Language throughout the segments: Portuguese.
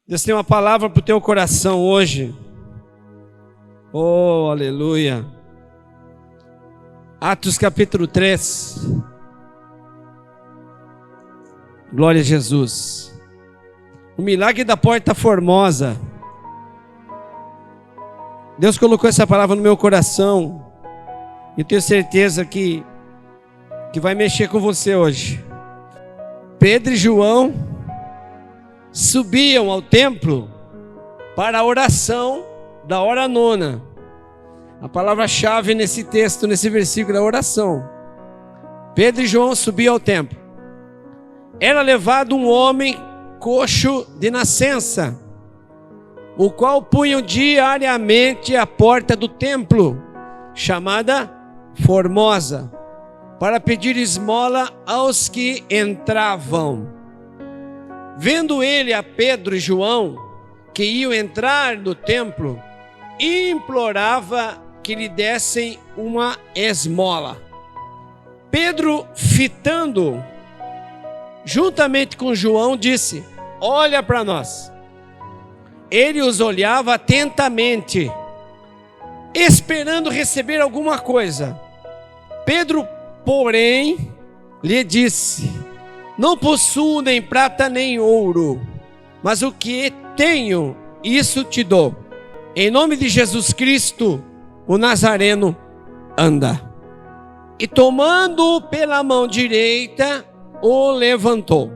Deus tem uma palavra para o teu coração hoje. Oh, aleluia. Atos capítulo 3. Glória a Jesus. O milagre da Porta Formosa. Deus colocou essa palavra no meu coração. E tenho certeza que vai mexer com você hoje. Pedro e João subiam ao templo para a oração da hora nona. A palavra-chave nesse texto, nesse versículo, é oração. Pedro e João subiam ao templo. Era levado um homem coxo de nascença, o qual punham diariamente à porta do templo, chamada Formosa, para pedir esmola aos que entravam. Vendo ele a Pedro e João, que iam entrar no templo, implorava que lhe dessem uma esmola. Pedro, fitando, juntamente com João, disse: olha para nós. Ele os olhava atentamente, esperando receber alguma coisa. Pedro, porém, lhe disse: não possuo nem prata nem ouro, mas o que tenho, isso te dou. Em nome de Jesus Cristo, o Nazareno, anda. E tomando-o pela mão direita, o levantou.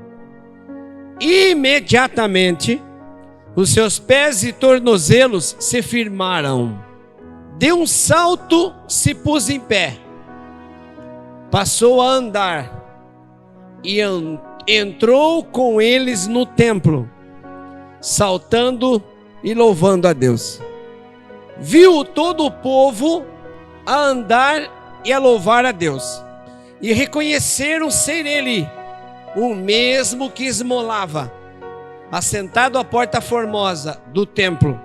Imediatamente, os seus pés e tornozelos se firmaram. De um salto, se pôs em pé. Passou a andar e entrou com eles no templo, saltando e louvando a Deus. Viu todo o povo a andar e a louvar a Deus, e reconheceram ser ele o mesmo que esmolava, assentado à porta formosa do templo,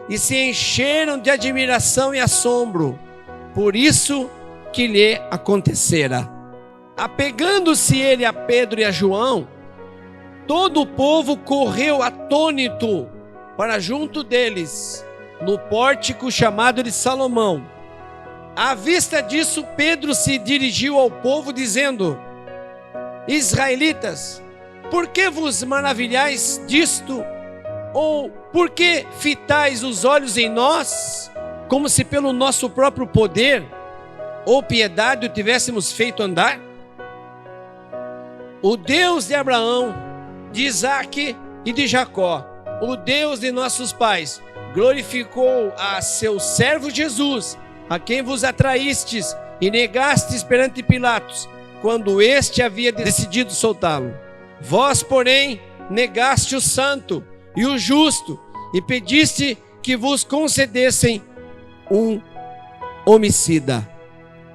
e se encheram de admiração e assombro por isso que lhe acontecera. Apegando-se ele a Pedro e a João, todo o povo correu atônito para junto deles, no pórtico chamado de Salomão. À vista disso, Pedro se dirigiu ao povo, dizendo: israelitas, por que vos maravilhais disto? Ou por que fitais os olhos em nós, como se pelo nosso próprio poder ou piedade o tivéssemos feito andar? O Deus de Abraão, de Isaque e de Jacó, o Deus de nossos pais, glorificou a seu servo Jesus, a quem vos atraístes e negastes perante Pilatos, quando este havia decidido soltá-lo. Vós, porém, negaste o santo e o justo, e pediste que vos concedessem um homicida.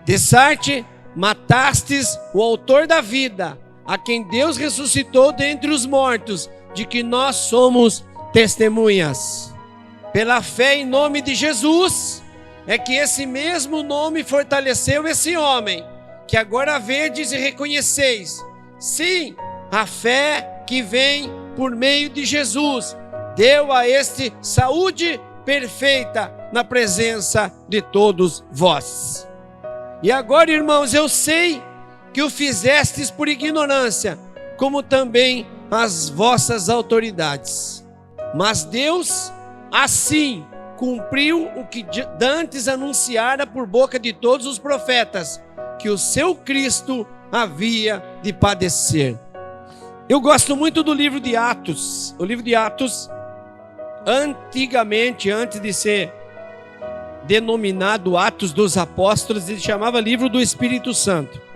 De Sarte, matastes o autor da vida, a quem Deus ressuscitou dentre os mortos, de que nós somos testemunhas. Pela fé em nome de Jesus, é que esse mesmo nome fortaleceu esse homem, que agora vedes e reconheceis. Sim, a fé que vem por meio de Jesus, deu a este saúde perfeita na presença de todos vós. E agora, irmãos, eu sei que o fizestes por ignorância, como também as vossas autoridades. Mas Deus, assim, cumpriu o que dantes anunciara por boca de todos os profetas, que o seu Cristo havia de padecer. Eu gosto muito do livro de Atos. O livro de Atos, antigamente, antes de ser denominado Atos dos Apóstolos, ele chamava livro do Espírito Santo.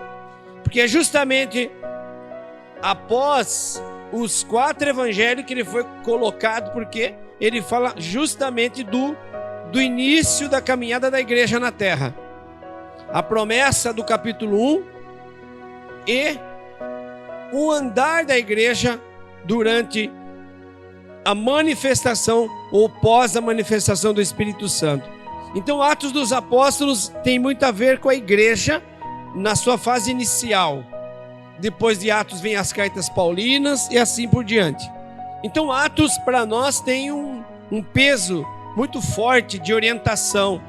Porque é justamente após os 4 evangelhos que ele foi colocado, porque ele fala justamente do início da caminhada da igreja na terra. A promessa do capítulo 1 e o andar da igreja durante a manifestação ou pós a manifestação do Espírito Santo. Então, Atos dos Apóstolos tem muito a ver com a igreja na sua fase inicial. Depois de Atos vem as cartas paulinas e assim por diante. Então Atos para nós tem um peso muito forte de orientação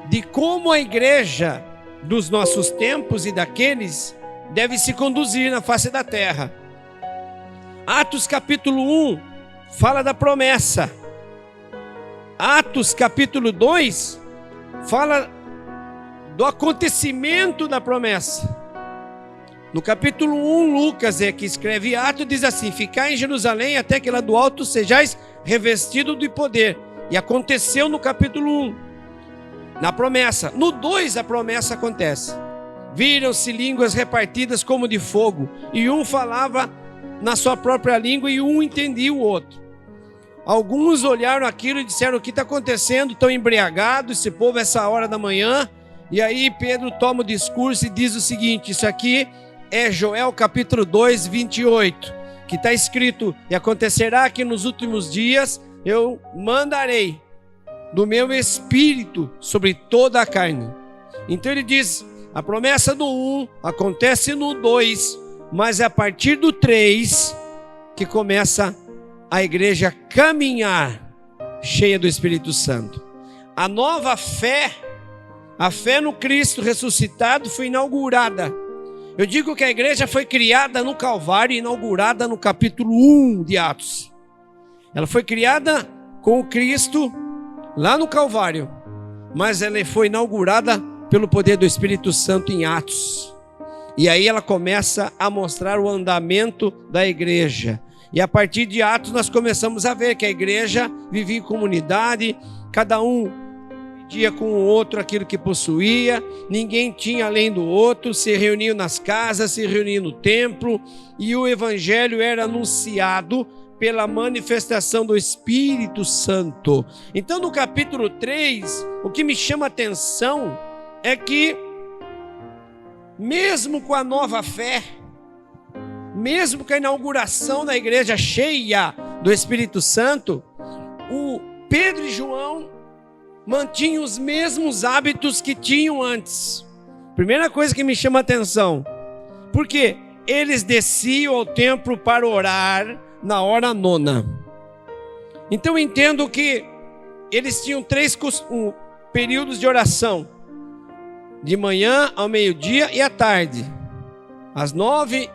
de como a igreja dos nossos tempos e daqueles deve se conduzir na face da terra. Atos capítulo 1 fala da promessa. Atos capítulo 2 fala do acontecimento da promessa. No capítulo 1, Lucas que escreve Atos, diz assim: ficai em Jerusalém até que lá do alto sejais revestidos de poder. E aconteceu no capítulo 1, na promessa. No 2 a promessa acontece. Viram-se línguas repartidas como de fogo, e um falava na sua própria língua e um entendia o outro. Alguns olharam aquilo e disseram: o que está acontecendo? Estão embriagados, esse povo, essa hora da manhã. E aí Pedro toma o discurso e diz o seguinte: isso aqui é Joel capítulo 2, 28, que está escrito: e acontecerá que nos últimos dias eu mandarei do meu espírito sobre toda a carne. Então ele diz, a promessa do 1 acontece no 2, mas é a partir do 3 que começa a igreja caminhar cheia do Espírito Santo. A nova fé, a fé no Cristo ressuscitado, foi inaugurada. Eu digo que a igreja foi criada no Calvário e inaugurada no capítulo 1 de Atos. Ela foi criada com o Cristo lá no Calvário, mas ela foi inaugurada pelo poder do Espírito Santo em Atos. E aí ela começa a mostrar o andamento da igreja. E a partir de Atos nós começamos a ver que a igreja vivia em comunidade, cada um dividia com o outro aquilo que possuía, ninguém tinha além do outro, se reuniam nas casas, se reuniam no templo, e o evangelho era anunciado pela manifestação do Espírito Santo. Então no capítulo 3, o que me chama a atenção é que mesmo com a nova fé, mesmo com a inauguração da igreja cheia do Espírito Santo, o Pedro e João mantinham os mesmos hábitos que tinham antes. Primeira coisa que me chama a atenção, porque eles desciam ao templo para orar na hora 9. Então eu entendo que eles tinham 3 períodos de oração: de manhã, ao meio-dia e à tarde. Às 9,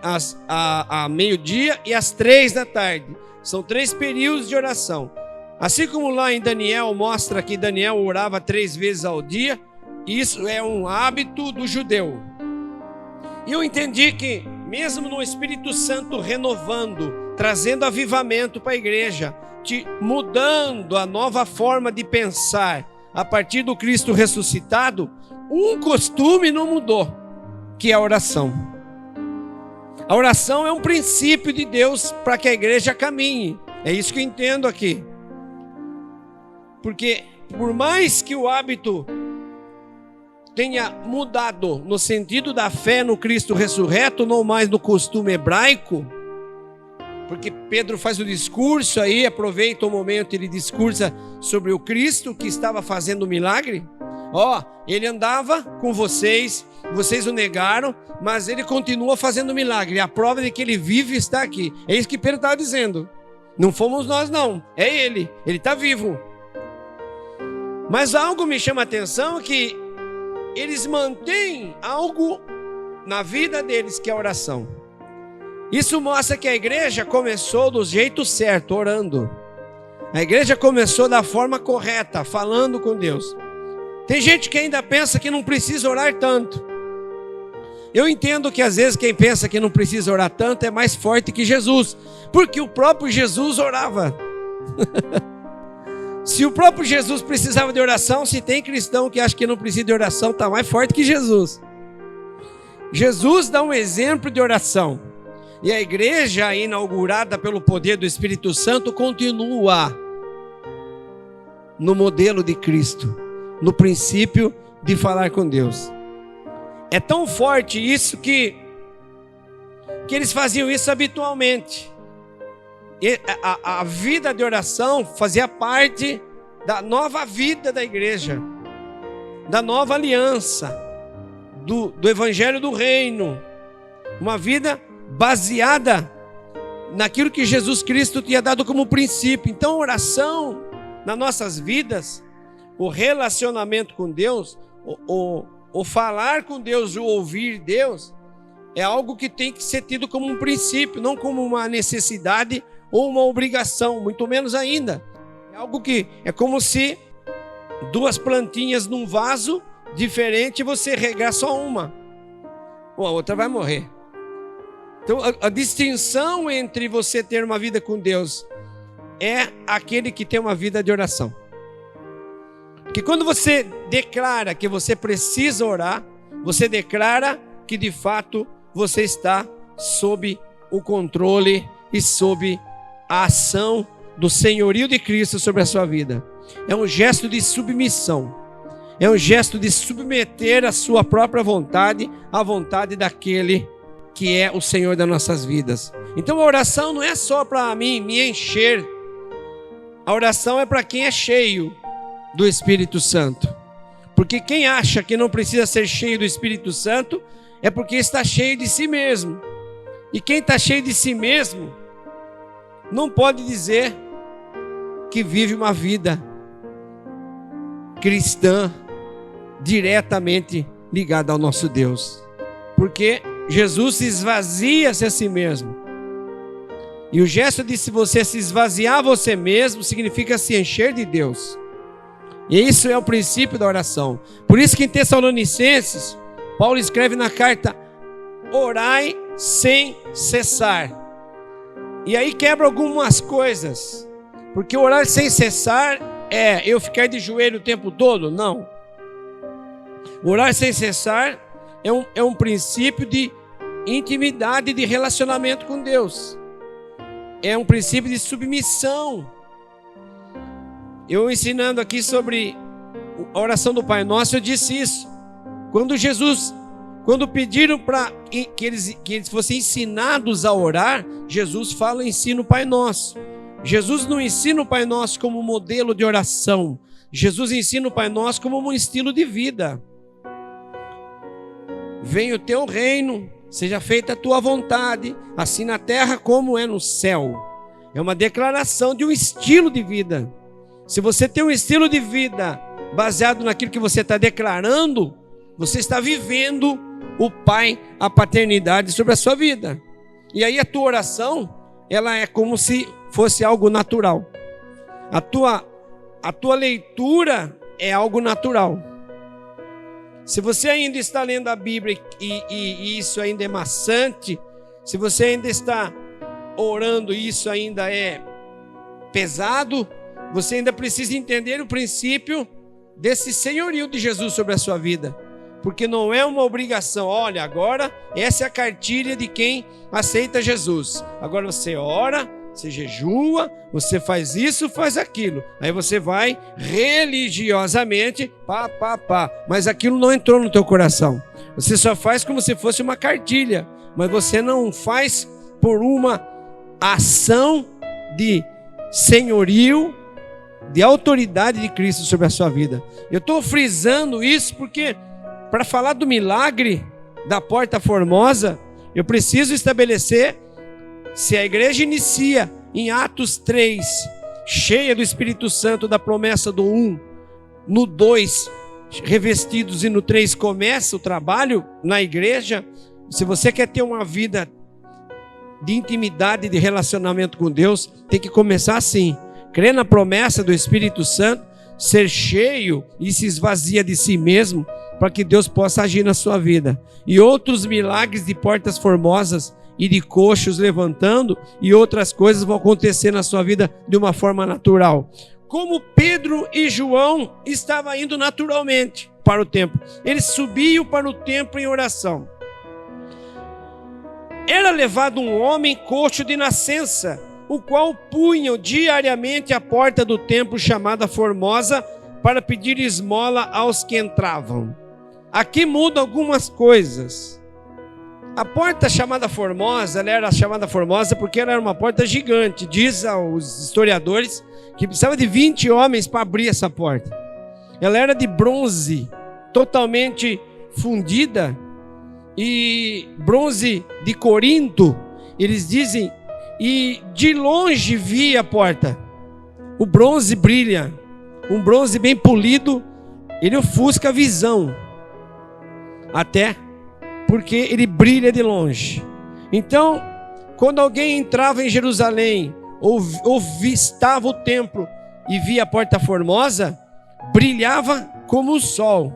a meio-dia e às 3 da tarde. São 3 períodos de oração. Assim como lá em Daniel mostra que Daniel orava 3 vezes ao dia, isso é um hábito do judeu. E eu entendi que mesmo no Espírito Santo renovando, trazendo avivamento para a igreja, mudando a nova forma de pensar a partir do Cristo ressuscitado, um costume não mudou, que é a oração. A oração é um princípio de Deus para que a igreja caminhe. É isso que eu entendo aqui. Porque por mais que o hábito tenha mudado no sentido da fé no Cristo ressurreto, não mais no costume hebraico, porque Pedro faz o discurso aí, aproveita o momento, ele discursa sobre o Cristo que estava fazendo o milagre. Ele andava com vocês, vocês o negaram, mas ele continua fazendo milagre. A prova de que ele vive está aqui. É isso que Pedro estava dizendo. Não fomos nós não, é ele está vivo. Mas algo me chama a atenção, que eles mantêm algo na vida deles, que é a oração. Isso mostra que a igreja começou do jeito certo, orando. A igreja começou da forma correta, falando com Deus. Tem gente que ainda pensa que não precisa orar tanto. Eu entendo que às vezes quem pensa que não precisa orar tanto é mais forte que Jesus, porque o próprio Jesus orava. Se o próprio Jesus precisava de oração, se tem cristão que acha que não precisa de oração, está mais forte que Jesus. Jesus dá um exemplo de oração. E a igreja inaugurada pelo poder do Espírito Santo continua no modelo de Cristo, no princípio de falar com Deus. É tão forte isso que eles faziam isso habitualmente. E a vida de oração fazia parte da nova vida da igreja, da nova aliança, do evangelho do reino. Uma vida baseada naquilo que Jesus Cristo tinha dado como princípio. Então, oração nas nossas vidas, o relacionamento com Deus, o falar com Deus, o ouvir Deus, é algo que tem que ser tido como um princípio, não como uma necessidade ou uma obrigação, muito menos ainda. É algo que é como se duas plantinhas num vaso diferente, você regar só uma, ou a outra vai morrer. Então a distinção entre você ter uma vida com Deus é aquele que tem uma vida de oração. Porque quando você declara que você precisa orar, você declara que de fato você está sob o controle e sob a ação do senhorio de Cristo sobre a sua vida. É um gesto de submissão. É um gesto de submeter a sua própria vontade à vontade daquele que é o Senhor das nossas vidas. Então a oração não é só para mim me encher. A oração é para quem é cheio do Espírito Santo. Porque quem acha que não precisa ser cheio do Espírito Santo é porque está cheio de si mesmo. E quem está cheio de si mesmo não pode dizer que vive uma vida cristã diretamente ligada ao nosso Deus. Porque Jesus se esvazia-se a si mesmo. E o gesto de se você se esvaziar a você mesmo significa se encher de Deus. E isso é o princípio da oração. Por isso que em Tessalonicenses, Paulo escreve na carta: orai sem cessar. E aí quebra algumas coisas. Porque orar sem cessar é eu ficar de joelho o tempo todo? Não. Orar sem cessar é um princípio de intimidade, de relacionamento com Deus. É um princípio de submissão. Eu ensinando aqui sobre a oração do Pai Nosso, eu disse isso. Quando pediram para que eles fossem ensinados a orar, Jesus fala: ensina o Pai Nosso. Jesus não ensina o Pai Nosso como modelo de oração. Jesus ensina o Pai Nosso como um estilo de vida. Venha o teu reino, seja feita a tua vontade, assim na terra como é no céu. É uma declaração de um estilo de vida. Se você tem um estilo de vida baseado naquilo que você está declarando, você está vivendo o Pai, a paternidade sobre a sua vida. E aí a tua oração, ela é como se fosse algo natural. A tua leitura é algo natural. Se você ainda está lendo a Bíblia e isso ainda é maçante, se você ainda está orando e isso ainda é pesado, você ainda precisa entender o princípio desse senhorio de Jesus sobre a sua vida. Porque não é uma obrigação. Olha, agora essa é a cartilha de quem aceita Jesus. Agora você ora, você jejua, você faz isso, faz aquilo. Aí você vai religiosamente, mas aquilo não entrou no teu coração. Você só faz como se fosse uma cartilha, mas você não faz por uma ação de senhorio, de autoridade de Cristo sobre a sua vida. Eu estou frisando isso porque para falar do milagre da Porta Formosa, eu preciso estabelecer se a igreja inicia em Atos 3, cheia do Espírito Santo, da promessa do 1, no 2, revestidos, e no 3 começa o trabalho na igreja. Se você quer ter uma vida de intimidade, de relacionamento com Deus, tem que começar assim: crer na promessa do Espírito Santo, ser cheio e se esvazia de si mesmo, para que Deus possa agir na sua vida. E outros milagres de portas formosas e de coxos levantando e outras coisas vão acontecer na sua vida de uma forma natural. Como Pedro e João estavam indo naturalmente para o templo. Eles subiam para o templo em oração. Era levado um homem coxo de nascença, o qual punham diariamente à porta do templo chamada Formosa para pedir esmola aos que entravam. Aqui muda algumas coisas. A porta chamada Formosa, ela era chamada Formosa porque ela era uma porta gigante. Diz aos historiadores que precisava de 20 homens para abrir essa porta. Ela era de bronze, totalmente fundida, e bronze de Corinto, eles dizem, e de longe via a porta. O bronze brilha, um bronze bem polido, ele ofusca a visão, até porque ele brilha de longe. Então, quando alguém entrava em Jerusalém, ou vistava o templo e via a porta formosa, brilhava como o sol.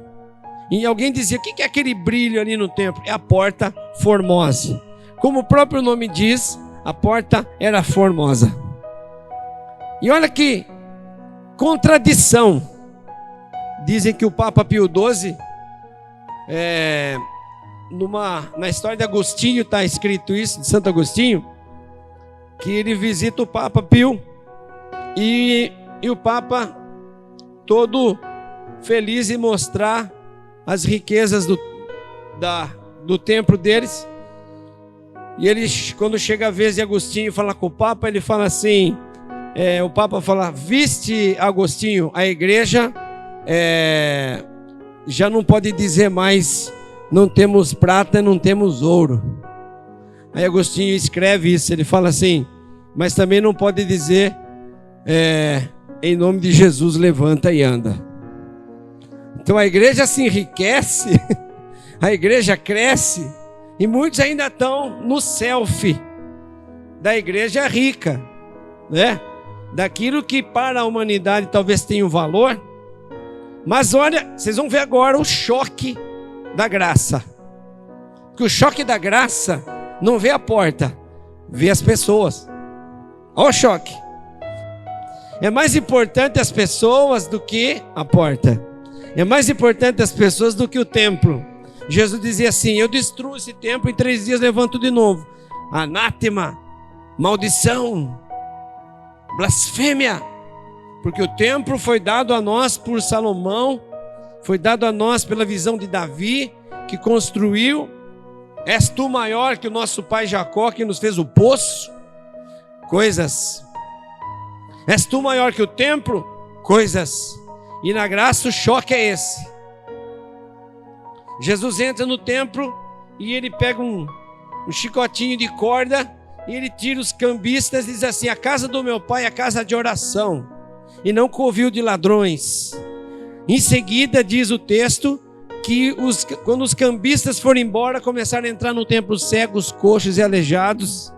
E alguém dizia: o que é aquele brilho ali no templo? É a porta formosa. Como o próprio nome diz, a porta era formosa. E olha que contradição. Dizem que o Papa Pio XII, na história de Agostinho está escrito isso, de Santo Agostinho, que ele visita o Papa Pio e o Papa todo feliz em mostrar as riquezas do templo deles. E ele, quando chega a vez de Agostinho falar com o Papa, ele fala assim, o Papa fala: viste, Agostinho, a igreja já não pode dizer mais não temos prata, não temos ouro. Aí Agostinho escreve isso, ele fala assim: mas também não pode dizer em nome de Jesus levanta e anda. Então a igreja se enriquece, a igreja cresce, e muitos ainda estão no selfie da igreja rica, né? Daquilo que para a humanidade talvez tenha um valor. Mas olha, vocês vão ver agora o choque da graça. Porque o choque da graça não vê a porta, vê as pessoas. Olha o choque. É mais importante as pessoas do que a porta. É mais importante as pessoas do que o templo. Jesus dizia assim: eu destruo esse templo, em 3 dias levanto de novo. Anátema, maldição, blasfêmia. Porque o templo foi dado a nós por Salomão, foi dado a nós pela visão de Davi, que construiu. És tu maior que o nosso pai Jacó, que nos fez o poço? Coisas. És tu maior que o templo? Coisas. E na graça o choque é esse. Jesus entra no templo e ele pega um chicotinho de corda e ele tira os cambistas e diz assim: a casa do meu pai é a casa de oração e não covil de ladrões. Em seguida diz o texto que quando os cambistas foram embora, começaram a entrar no templo cegos, coxos e aleijados,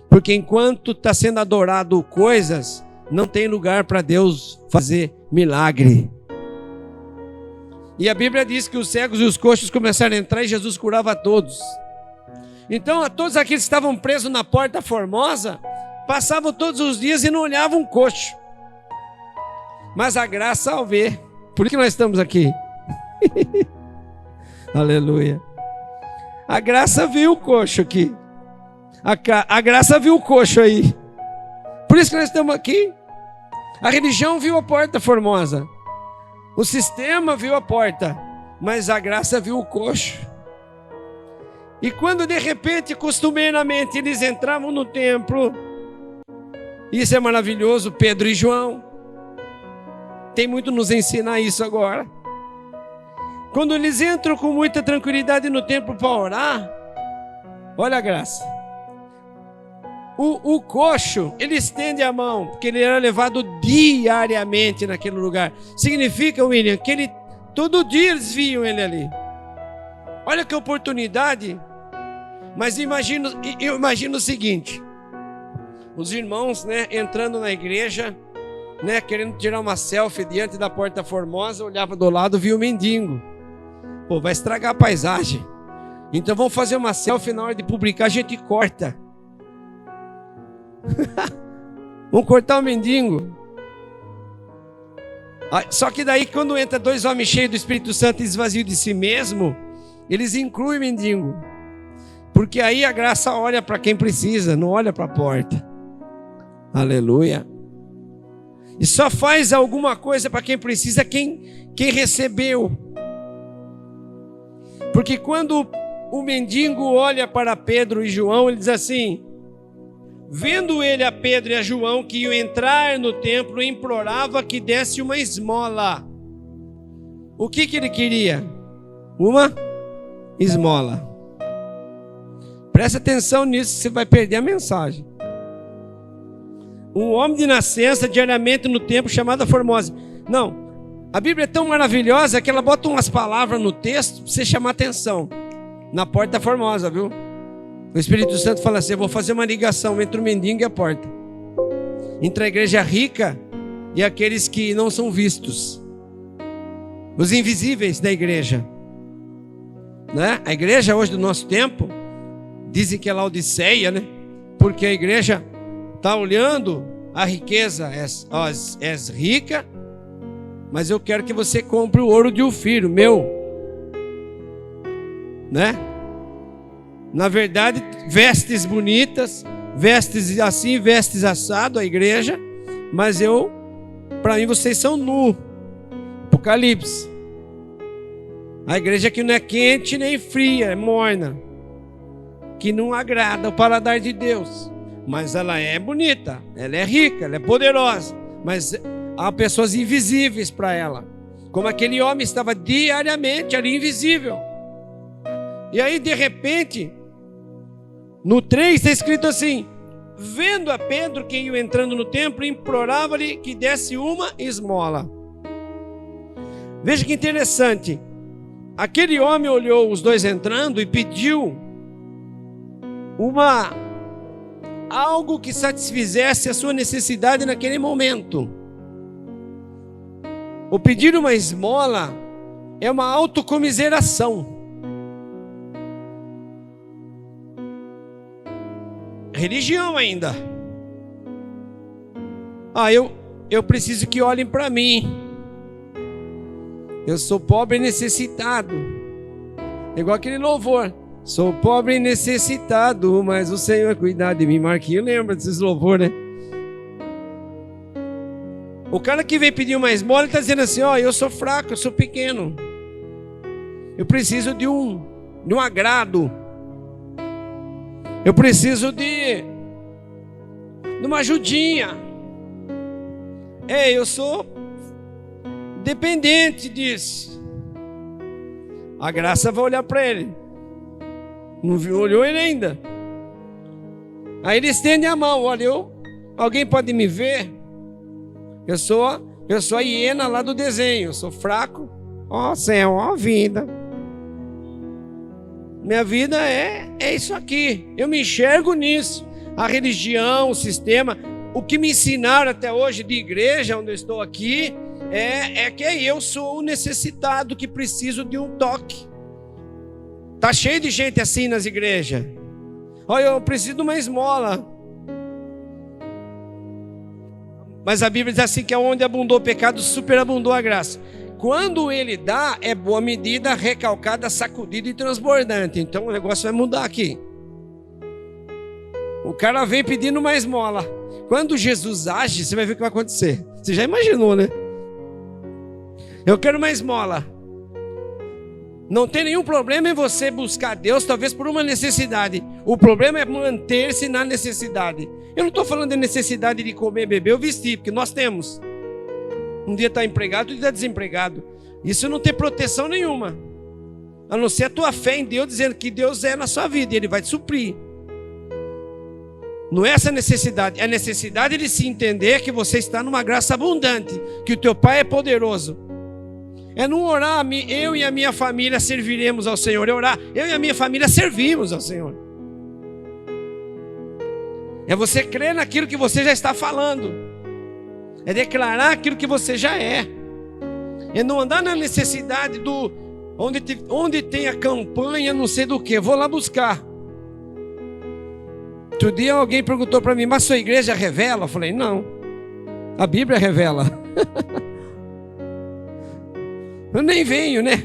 porque enquanto está sendo adorado coisas, não tem lugar para Deus fazer milagre. E a Bíblia diz que os cegos e os coxos começaram a entrar e Jesus curava a todos. Então a todos aqueles que estavam presos na porta formosa, passavam todos os dias e não olhavam um coxo. Mas a graça ao ver, por que nós estamos aqui? Aleluia. A graça viu o coxo aqui. A graça viu o coxo aí. Por isso que nós estamos aqui. A religião viu a porta formosa. O sistema viu a porta. Mas a graça viu o coxo. E quando de repente, costumeiramente, eles entravam no templo. Isso é maravilhoso, Pedro e João. Tem muito nos ensinar isso agora. Quando eles entram com muita tranquilidade no templo para orar, olha a graça. O coxo, ele estende a mão, porque ele era levado diariamente naquele lugar. Significa, William, que todo dia eles viam ele ali. Olha que oportunidade. Mas eu imagino o seguinte: os irmãos, né, entrando na igreja, né, querendo tirar uma selfie diante da porta formosa, olhava do lado, via o mendigo. Pô, vai estragar a paisagem. Então vamos fazer uma selfie, na hora de publicar a gente corta. Vamos cortar o mendigo. Só que daí quando entra 2 homens cheios do Espírito Santo e esvazios de si mesmo, eles incluem o mendigo. Porque aí a graça olha para quem precisa, não olha para a porta. Aleluia. E só faz alguma coisa para quem precisa, quem recebeu. Porque quando o mendigo olha para Pedro e João, ele diz assim: vendo ele a Pedro e a João que iam entrar no templo, implorava que desse uma esmola. O que ele queria? Uma esmola. Presta atenção nisso, você vai perder a mensagem. Um homem de nascença diariamente no templo chamado Formosa. Não, a Bíblia é tão maravilhosa que ela bota umas palavras no texto para você chamar atenção. Na porta formosa, viu? O Espírito Santo fala assim: eu vou fazer uma ligação entre o mendigo e a porta, entre a igreja rica e aqueles que não são vistos, os invisíveis da igreja, né? A igreja hoje do nosso tempo, dizem que é Laodiceia, né? Porque a igreja está olhando a riqueza, és rica, mas eu quero que você compre o ouro de Ofir, meu, né? Na verdade, vestes bonitas, vestes assim, vestes assado, a igreja, mas para mim vocês são nu. Apocalipse. A igreja que não é quente nem fria, é morna, que não agrada o paladar de Deus, mas ela é bonita, ela é rica, ela é poderosa, mas há pessoas invisíveis para ela, como aquele homem estava diariamente ali invisível. E aí de repente, no 3 está escrito assim: vendo a Pedro que ia entrando no templo, implorava-lhe que desse uma esmola. Veja que interessante. Aquele homem olhou os dois entrando e pediu algo que satisfizesse a sua necessidade naquele momento. O pedir uma esmola é uma autocomiseração. Religião ainda. Eu preciso que olhem para mim. Eu sou pobre e necessitado. Igual aquele louvor: sou pobre e necessitado, mas o Senhor cuida de mim. Marquinhos lembra desses louvores, né? O cara que vem pedir uma esmola está dizendo assim: eu sou fraco, eu sou pequeno, eu preciso de um agrado, eu preciso de uma ajudinha. Eu sou dependente disso. A graça vai olhar para ele. Não olhou ele ainda. Aí ele estende a mão: olha, alguém pode me ver? Eu sou a hiena lá do desenho. Eu sou fraco. Ó céu, ó vida. Minha vida é isso aqui. Eu me enxergo nisso. A religião, o sistema, o que me ensinaram até hoje de igreja, onde eu estou aqui, é que eu sou o necessitado que preciso de um toque. Tá cheio de gente assim nas igrejas. Olha, eu preciso de uma esmola. Mas a Bíblia diz assim que onde abundou o pecado, superabundou a graça. Quando ele dá, é boa medida, recalcada, sacudida e transbordante. Então o negócio vai mudar aqui. O cara vem pedindo uma esmola. Quando Jesus age, você vai ver o que vai acontecer. Você já imaginou, né? Eu quero uma esmola. Não tem nenhum problema em você buscar Deus, talvez por uma necessidade. O problema é manter-se na necessidade. Eu não estou falando de necessidade de comer, beber ou vestir, porque nós temos. Um dia está empregado, outro dia está desempregado. Isso não tem proteção nenhuma, a não ser a tua fé em Deus, dizendo que Deus é na sua vida e Ele vai te suprir. Não é essa necessidade, é a necessidade de se entender que você está numa graça abundante, que o teu Pai é poderoso. É não orar, eu e a minha família serviremos ao Senhor. É orar, eu e a minha família servimos ao Senhor. É você crer naquilo que você já está falando. É declarar aquilo que você já é. É não andar na necessidade onde tem a campanha, não sei do que, vou lá buscar. Outro dia alguém perguntou para mim: mas sua igreja revela? Eu falei: não, a Bíblia revela. Eu nem venho, né?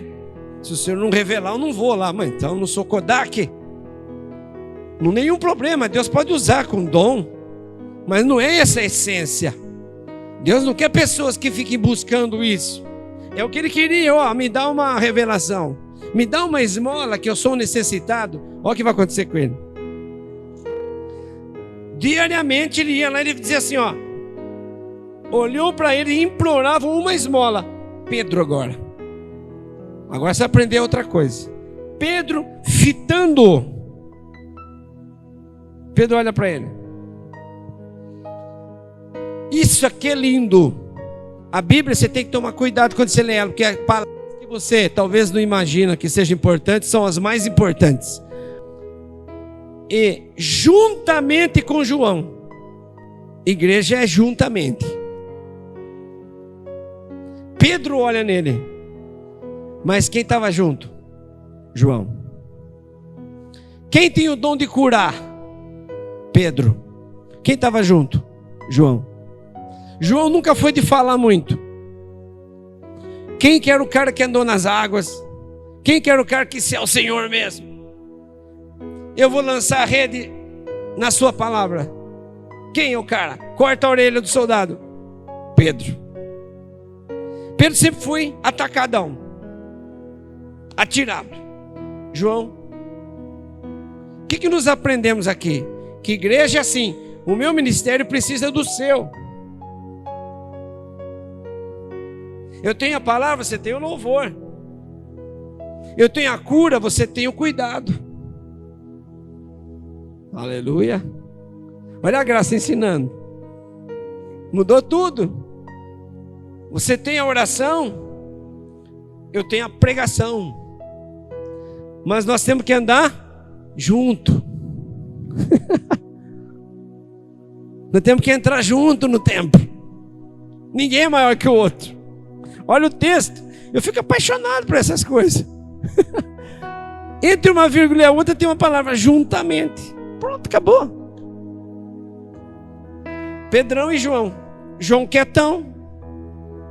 Se o Senhor não revelar, eu não vou lá. Mas então eu não sou Kodak. Não tem nenhum problema, Deus pode usar com dom, mas não é essa a essência. Deus não quer pessoas que fiquem buscando isso. É o que Ele queria: me dá uma revelação, me dá uma esmola, que eu sou um necessitado. Olha o que vai acontecer com ele. Diariamente ele ia lá e ele dizia assim: olhou para ele e implorava uma esmola. Pedro agora você aprendeu outra coisa. Pedro fitando. Pedro olha para ele: Isso aqui é lindo. A Bíblia você tem que tomar cuidado quando você lê ela, porque as palavras que você talvez não imagina que sejam importantes são as mais importantes. E juntamente com João, igreja é juntamente. Pedro olha nele, mas quem estava junto? João. Quem tem o dom de curar? Pedro. Quem estava junto? João. João nunca foi de falar muito. Quem que era o cara que andou nas águas? Quem que era o cara que é o Senhor mesmo? Eu vou lançar a rede na sua palavra. Quem é o cara? Corta a orelha do soldado. Pedro. Pedro sempre foi atacadão, atirado. João. O que nos aprendemos aqui? Que igreja é assim. O meu ministério precisa do seu. Eu tenho a palavra, você tem o louvor. Eu tenho a cura, você tem o cuidado. Aleluia. Olha a graça ensinando. Mudou tudo. Você tem a oração, eu tenho a pregação. Mas nós temos que andar junto. Nós temos que entrar junto no templo. Ninguém é maior que o outro. Olha o texto. Eu fico apaixonado por essas coisas. Entre uma vírgula e a outra tem uma palavra: juntamente. Pronto, acabou. Pedrão e João. João quietão.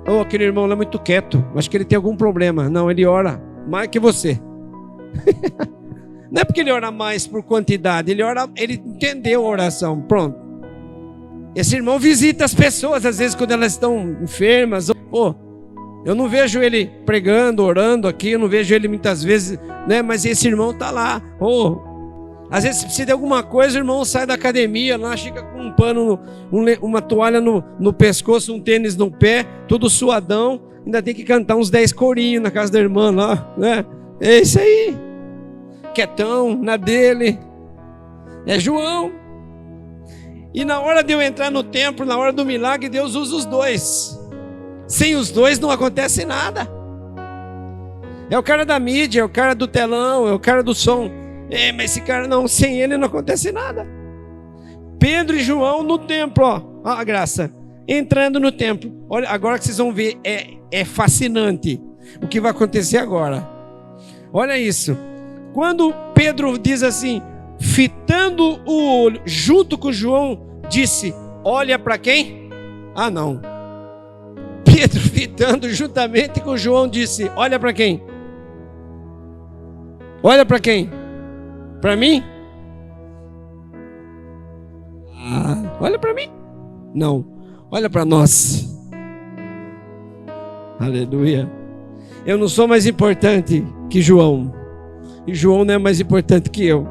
Oh, aquele irmão lá é muito quieto. Acho que ele tem algum problema. Não, ele ora mais que você. Não é porque ele ora mais por quantidade. Ele entendeu a oração. Pronto. Esse irmão visita as pessoas, às vezes, quando elas estão enfermas. Pô, eu não vejo ele pregando, orando aqui. Eu não vejo ele muitas vezes, né? Mas esse irmão está lá. Oh, às vezes, se precisa de alguma coisa, o irmão sai da academia lá, fica com um pano, uma toalha no pescoço, um tênis no pé, todo suadão. Ainda tem que cantar uns 10 corinhos na casa da irmã lá, né? É isso aí. Quietão, na dele. É João. E na hora de eu entrar no templo, na hora do milagre, Deus usa os dois. Sem os dois não acontece nada. É o cara da mídia, é o cara do telão, é o cara do som. Mas esse cara não, sem ele não acontece nada. Pedro e João no templo, ó a graça, entrando no templo. Olha, agora que vocês vão ver, é fascinante o que vai acontecer agora. Olha isso. Quando Pedro diz assim, fitando o olho, junto com João, disse: olha para quem? Ah, não. Pedro, fitando juntamente com João, disse: olha para quem? Olha para quem? Para mim? Olha para mim? Não, olha para nós. Aleluia. Eu não sou mais importante que João, e João não é mais importante que eu.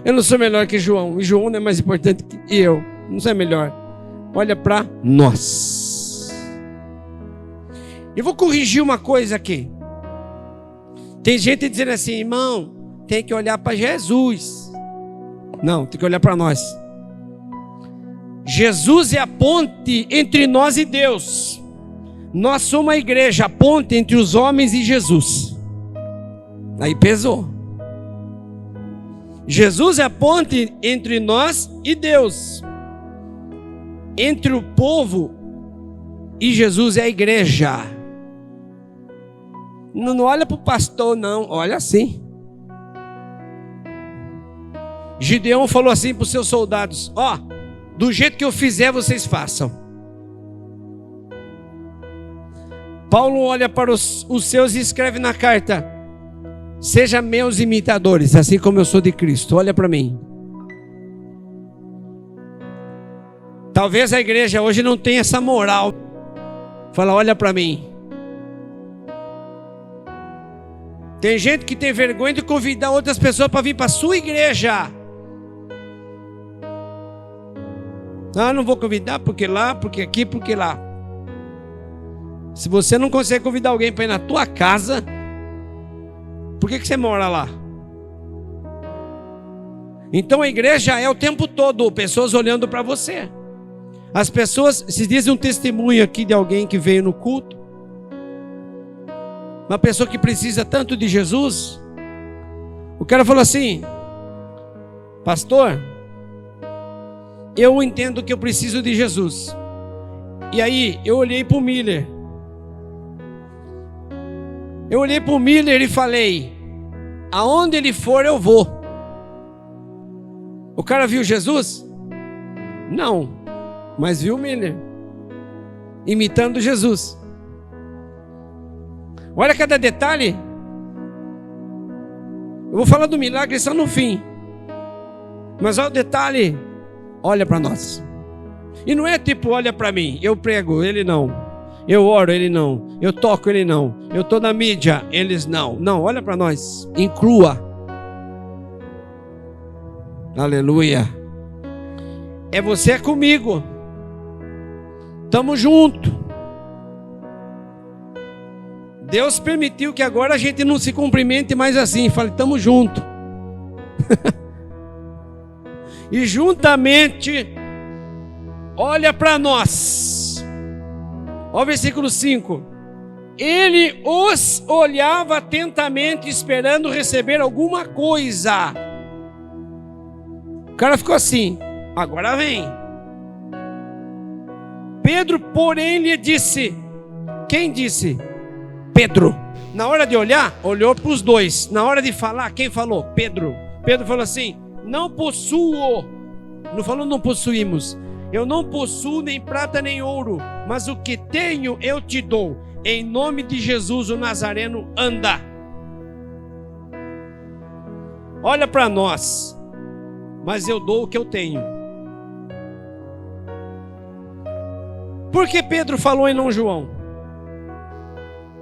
Eu não sou melhor que João, e João não é mais importante que eu. Não sou melhor. Olha para nós. Eu vou corrigir uma coisa aqui. Tem gente dizendo assim: irmão, tem que olhar para Jesus. Não, tem que olhar para nós. Jesus é a ponte entre nós e Deus. Nós somos a igreja, a ponte entre os homens e Jesus. Aí pesou. Jesus é a ponte entre nós e Deus. Entre o povo e Jesus é a igreja. Não olha para o pastor, não. Olha assim. Gideão falou assim para os seus soldados: ó, do jeito que eu fizer, vocês façam. Paulo olha para os seus e escreve na carta: seja meus imitadores, assim como eu sou de Cristo. Olha para mim. Talvez a igreja hoje não tenha essa moral. Fala: olha para mim. Tem gente que tem vergonha de convidar outras pessoas para vir para a sua igreja. Ah, não vou convidar porque lá, porque aqui, porque lá. Se você não consegue convidar alguém para ir na tua casa, por que você mora lá? Então a igreja é o tempo todo pessoas olhando para você. As pessoas, se dizem um testemunho aqui de alguém que veio no culto, uma pessoa que precisa tanto de Jesus. O cara falou assim: pastor, eu entendo que eu preciso de Jesus. E aí eu olhei para o Miller. Eu olhei para o Miller e falei: aonde ele for eu vou. O cara viu Jesus? Não, mas viu o Miller imitando Jesus. Olha cada detalhe. Eu vou falar do milagre só no fim, mas olha o detalhe. Olha para nós. E não é tipo, olha para mim, eu prego, ele não. Eu oro, ele não. Eu toco, ele não. Eu estou na mídia, eles não. Não, olha para nós. Inclua. Aleluia. É você comigo. Estamos juntos. Deus permitiu que agora a gente não se cumprimente mais assim. Fale, estamos juntos. E juntamente, olha para nós. Olha o versículo 5. Ele os olhava atentamente, esperando receber alguma coisa. O cara ficou assim: agora vem. Pedro, porém, lhe disse. Quem disse? Pedro. Na hora de olhar, olhou para os dois. Na hora de falar, quem falou? Pedro. Pedro falou assim: não possuo. Não falou não possuímos. Eu não possuo nem prata nem ouro, mas o que tenho eu te dou. Em nome de Jesus o Nazareno, anda. Olha para nós. Mas eu dou o que eu tenho. Por que Pedro falou e não João?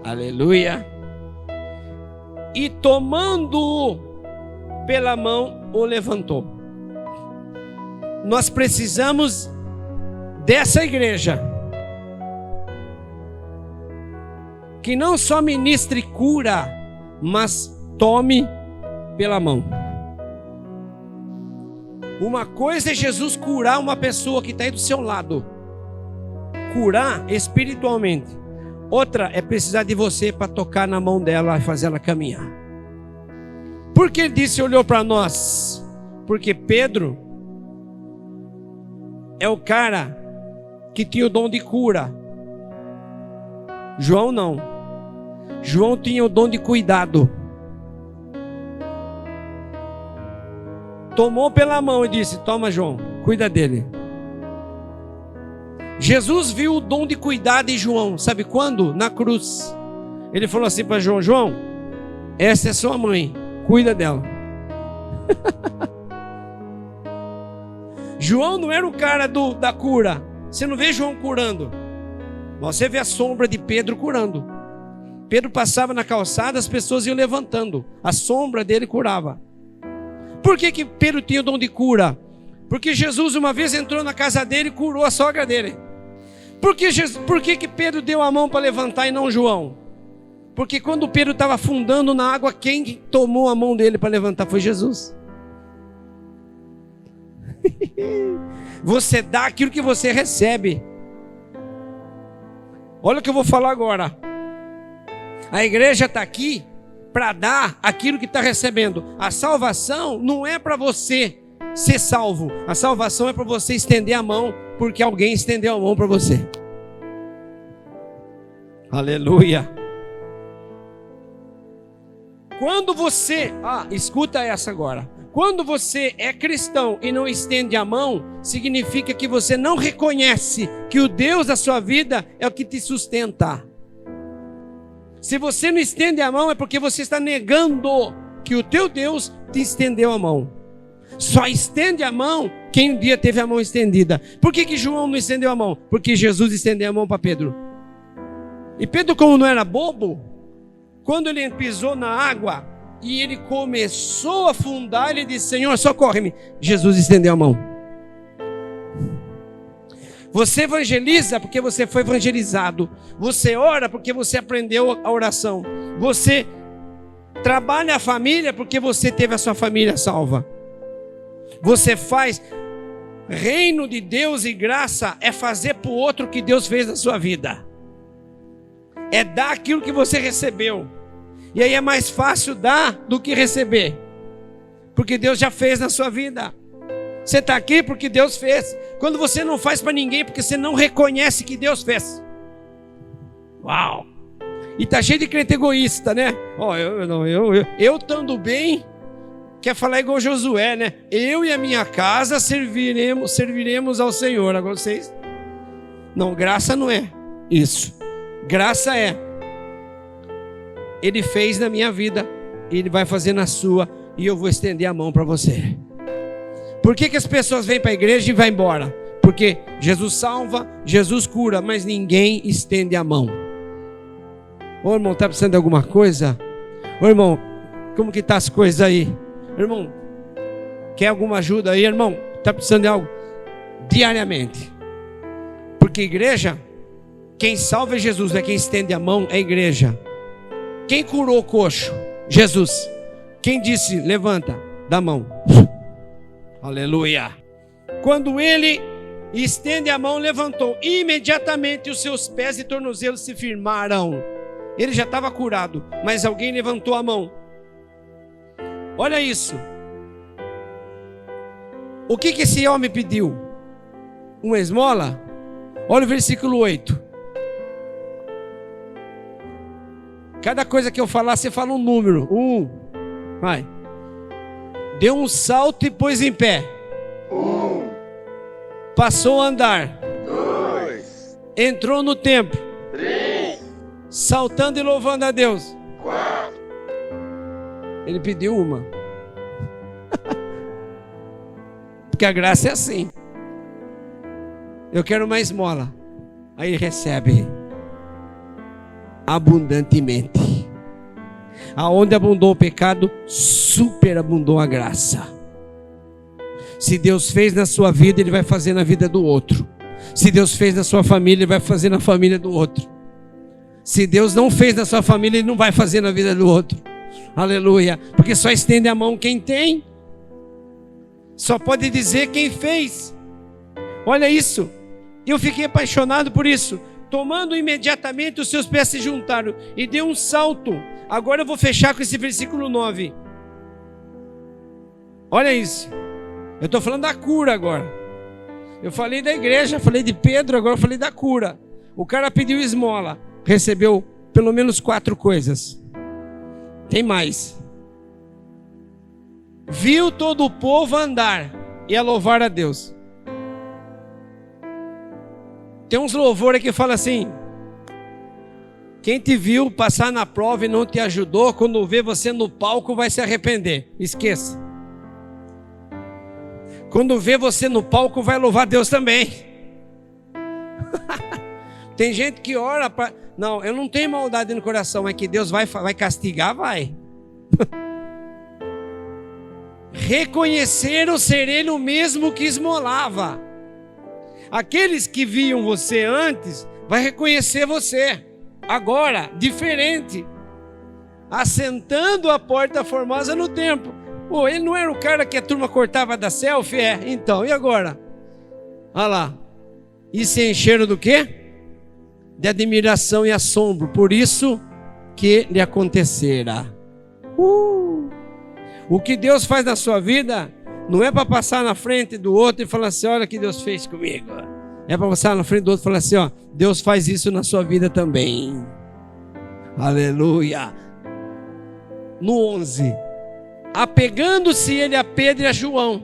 Aleluia. E tomando-o pela mão, o levantou. Nós precisamos dessa igreja que não só ministre cura, mas tome pela mão. Uma coisa é Jesus curar uma pessoa que está aí do seu lado, curar espiritualmente. Outra é precisar de você para tocar na mão dela e fazer ela caminhar. Por que ele disse, olhou para nós? Porque Pedro é o cara que tinha o dom de cura. João não. João tinha o dom de cuidado. Tomou pela mão e disse: toma, João, cuida dele. Jesus viu o dom de cuidado em João. Sabe quando? Na cruz. Ele falou assim para João: João, essa é sua mãe, cuida dela. João não era o cara da cura. Você não vê João curando. Você vê a sombra de Pedro curando. Pedro passava na calçada, as pessoas iam levantando. A sombra dele curava. Por que Pedro tinha o dom de cura? Porque Jesus uma vez entrou na casa dele e curou a sogra dele. Por que Pedro deu a mão para levantar e não João? Porque quando Pedro estava afundando na água, quem tomou a mão dele para levantar foi Jesus. Você dá aquilo que você recebe. Olha o que eu vou falar agora. A igreja está aqui para dar aquilo que está recebendo. A salvação não é para você ser salvo. A salvação é para você estender a mão, porque alguém estendeu a mão para você. Aleluia. Quando você, escuta essa agora. Quando você é cristão e não estende a mão, significa que você não reconhece que o Deus da sua vida é o que te sustenta. Se você não estende a mão, é porque você está negando que o teu Deus te estendeu a mão. Só estende a mão quem um dia teve a mão estendida. Por que João não estendeu a mão? Porque Jesus estendeu a mão para Pedro. E Pedro, como não era bobo, quando ele pisou na água e ele começou a afundar, ele disse: Senhor, socorre-me. Jesus estendeu a mão. Você evangeliza porque você foi evangelizado. Você ora porque você aprendeu a oração. Você trabalha a família porque você teve a sua família salva. Você faz. Reino de Deus e graça é fazer para o outro o que Deus fez na sua vida. É dar aquilo que você recebeu. E aí é mais fácil dar do que receber, porque Deus já fez na sua vida. Você está aqui porque Deus fez. Quando você não faz para ninguém, porque você não reconhece que Deus fez. Uau! E tá cheio de crente egoísta, né? Eu estando bem, quer falar igual Josué, né? Eu e a minha casa serviremos ao Senhor. Agora vocês... Não, graça não é isso. Graça é: Ele fez na minha vida, Ele vai fazer na sua, e eu vou estender a mão para você. Por que as pessoas vêm para a igreja e vão embora? Porque Jesus salva, Jesus cura, mas ninguém estende a mão. Ô irmão, está precisando de alguma coisa? Ô irmão, como que tá as coisas aí? Irmão, quer alguma ajuda aí, irmão? Está precisando de algo? Diariamente. Porque igreja, quem salva é Jesus, é quem estende a mão é a igreja. Quem curou o coxo? Jesus. Quem disse, levanta, dá a mão. Aleluia. Quando ele estende a mão, levantou. Imediatamente os seus pés e tornozelos se firmaram. Ele já estava curado, mas alguém levantou a mão. Olha isso. O que esse homem pediu? Uma esmola? Olha o versículo 8. Cada coisa que eu falar, você fala um número. Vai. Deu um salto e pôs em pé. 1. Passou a andar. 2. Entrou no templo. 3. Saltando e louvando a Deus. 4. Ele pediu uma. Porque a graça é assim. Eu quero uma esmola. Aí recebe abundantemente. Aonde abundou o pecado, superabundou a graça. Se Deus fez na sua vida, Ele vai fazer na vida do outro. Se Deus fez na sua família, Ele vai fazer na família do outro. Se Deus não fez na sua família, Ele não vai fazer na vida do outro. Aleluia. Porque só estende a mão quem tem. Só pode dizer quem fez. Olha isso. Eu fiquei apaixonado por isso. Tomando imediatamente, os seus pés se juntaram e deu um salto. Agora eu vou fechar com esse versículo 9. Olha isso. Eu estou falando da cura agora. Eu falei da igreja, falei de Pedro, agora eu falei da cura. O cara pediu esmola, recebeu pelo menos 4 coisas. Tem mais. Viu todo o povo andar e a louvar a Deus. Tem uns louvores que fala assim: quem te viu passar na prova e não te ajudou, quando vê você no palco vai se arrepender. Esqueça. Quando vê você no palco vai louvar Deus também. Tem gente que ora para... Não, eu não tenho maldade no coração, é que Deus vai castigar, vai. Reconheceram ser Ele o mesmo que esmolava. Aqueles que viam você antes, vai reconhecer você agora, diferente, assentando a porta formosa no templo. Pô, ele não era o cara que a turma cortava da selfie? Então, e agora? Olha lá. E se encheram do quê? De admiração e assombro. Por isso que lhe acontecerá. O que Deus faz na sua vida não é para passar na frente do outro e falar assim: olha o que Deus fez comigo. É para passar na frente do outro e falar assim: ó, Deus faz isso na sua vida também. Aleluia. No 11. Apegando-se ele a Pedro e a João,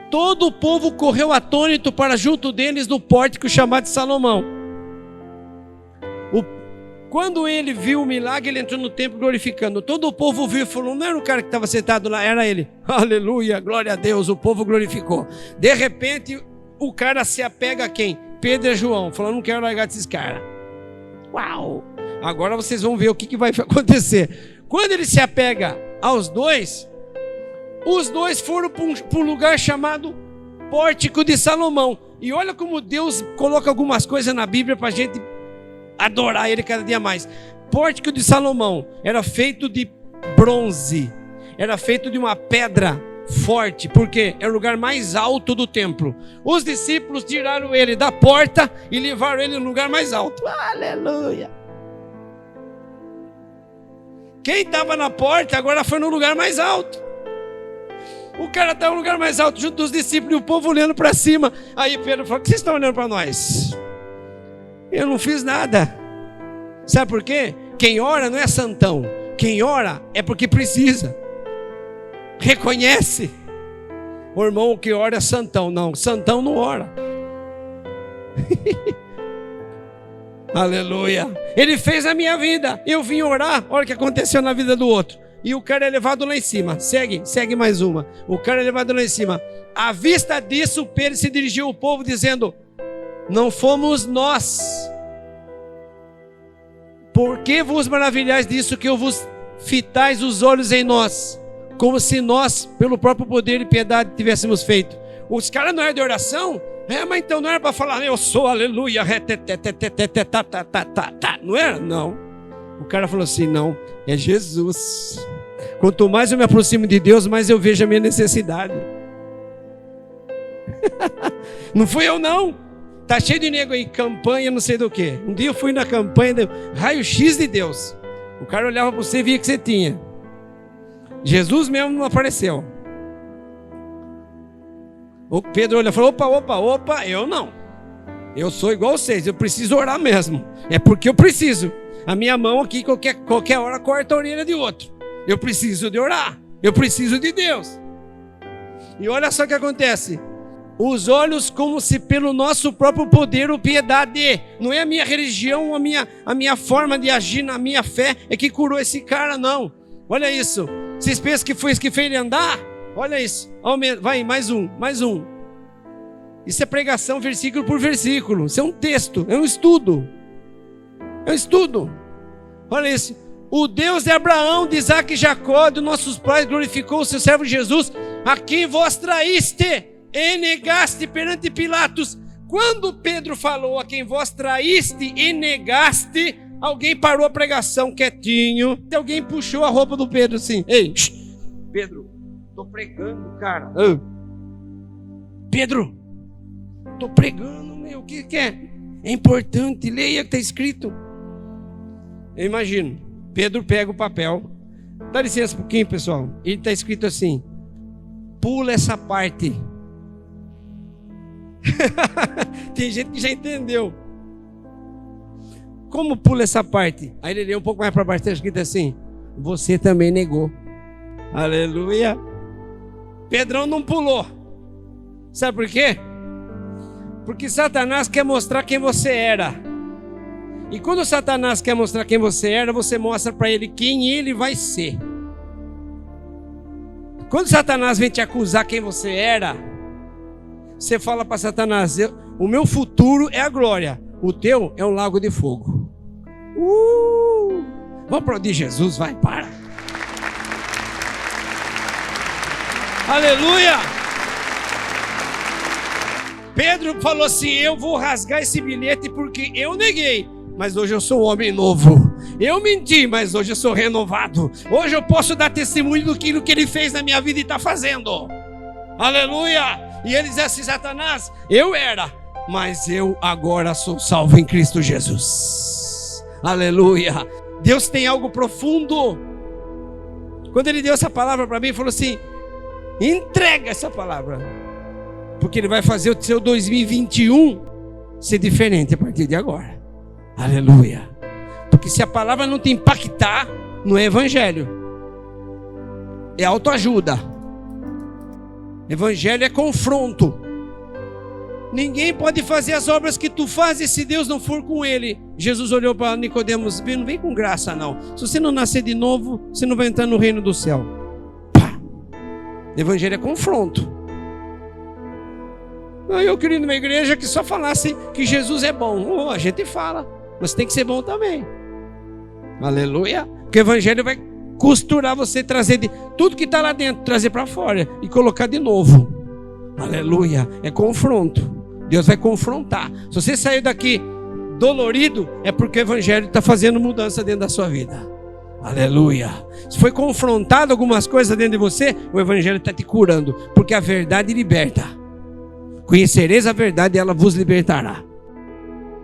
todo o povo correu atônito para junto deles no pórtico chamado de Salomão. Quando ele viu o milagre, ele entrou no templo glorificando. Todo o povo viu e falou: não era o cara que estava sentado lá, era ele. Aleluia, glória a Deus, o povo glorificou. De repente, o cara se apega a quem? Pedro e João, falando: não quero largar desses caras. Uau! Agora vocês vão ver o que vai acontecer. Quando ele se apega aos dois, os dois foram para um lugar chamado Pórtico de Salomão. E olha como Deus coloca algumas coisas na Bíblia para a gente adorar Ele cada dia mais. Pórtico de Salomão era feito de bronze, era feito de uma pedra forte, porque é o lugar mais alto do templo. Os discípulos tiraram ele da porta e levaram ele no lugar mais alto. Aleluia! Quem estava na porta agora foi no lugar mais alto. O cara estava no lugar mais alto junto dos discípulos e o povo olhando para cima. Aí Pedro falou: o que vocês estão olhando para nós? Eu não fiz nada. Sabe por quê? Quem ora não é santão. Quem ora é porque precisa. Reconhece. O irmão que ora é santão. Não, santão não ora. Aleluia. Ele fez a minha vida. Eu vim orar. Olha o que aconteceu na vida do outro. E o cara é levado lá em cima. Segue mais uma. O cara é levado lá em cima. À vista disso, Pedro se dirigiu ao povo dizendo: não fomos nós. Por que vos maravilhais disso que eu vos fitais os olhos em nós? Como se nós, pelo próprio poder e piedade, tivéssemos feito. Os caras não eram de oração? Mas então não era para falar: eu sou, aleluia, não era? Não. O cara falou assim: não, é Jesus. Quanto mais eu me aproximo de Deus, mais eu vejo a minha necessidade. Não fui eu não. Tá cheio de nego aí, campanha não sei do que. Um dia eu fui na campanha do raio-x de Deus. O cara olhava para você e via que você tinha. Jesus mesmo não apareceu. O Pedro olha e falou: opa, eu não. Eu sou igual vocês, eu preciso orar mesmo. É porque eu preciso. A minha mão aqui, qualquer hora, corta a orelha de outro. Eu preciso de orar. Eu preciso de Deus. E olha só o que acontece. Os olhos como se pelo nosso próprio poder ou piedade. Não é a minha religião, a minha forma de agir, na minha fé é que curou esse cara, não. Olha isso. Vocês pensam que foi isso que fez ele andar? Olha isso. Vai, mais um. Isso é pregação versículo por versículo. Isso é um texto, é um estudo. Olha isso. O Deus de Abraão, de Isaac e Jacó, de nossos pais, glorificou o seu servo Jesus, a quem vós traíste e negaste perante Pilatos. Quando Pedro falou a quem vós traíste e negaste, alguém parou a pregação quietinho. Alguém puxou a roupa do Pedro assim: ei, Pedro, tô pregando, cara. Pedro, tô pregando, meu, o que é? É importante, leia o que está escrito. Eu imagino, Pedro pega o papel. Dá licença um pouquinho, pessoal. Ele está escrito assim: pula essa parte. Tem gente que já entendeu. Como pula essa parte? Aí ele lê um pouco mais para baixo, está escrito assim: você também negou. Aleluia. Pedrão não pulou. Sabe por quê? Porque Satanás quer mostrar quem você era. E quando Satanás quer mostrar quem você era, você mostra para ele quem ele vai ser. Quando Satanás vem te acusar quem você era, você fala para Satanás: o meu futuro é a glória, o teu é um lago de fogo. Vamos aplaudir Jesus, vai, para. Aleluia. Pedro falou assim: eu vou rasgar esse bilhete porque eu neguei, mas hoje eu sou um homem novo. Eu menti, mas hoje eu sou renovado. Hoje eu posso dar testemunho do que ele fez na minha vida e está fazendo. Aleluia. E ele diz assim: Satanás, eu era, mas eu agora sou salvo em Cristo Jesus. Aleluia. Deus tem algo profundo. Quando ele deu essa palavra para mim, ele falou assim: entrega essa palavra, porque ele vai fazer o seu 2021 ser diferente a partir de agora. Aleluia. Porque se a palavra não te impactar, não é evangelho, é autoajuda. Evangelho é confronto. Ninguém pode fazer as obras que tu fazes se Deus não for com ele. Jesus olhou para Nicodemos: não vem com graça não. Se você não nascer de novo, você não vai entrar no reino do céu. Pá. Evangelho é confronto. Eu queria ir numa igreja que só falasse que Jesus é bom. A gente fala, mas tem que ser bom também. Aleluia. Porque o evangelho vai costurar você, trazer de tudo que está lá dentro, trazer para fora e colocar de novo. Aleluia. É confronto. Deus vai confrontar. Se você sair daqui dolorido, é porque o evangelho está fazendo mudança dentro da sua vida. Aleluia. Se foi confrontado algumas coisas dentro de você, o Evangelho está te curando, porque a verdade liberta. Conhecereis a verdade e ela vos libertará.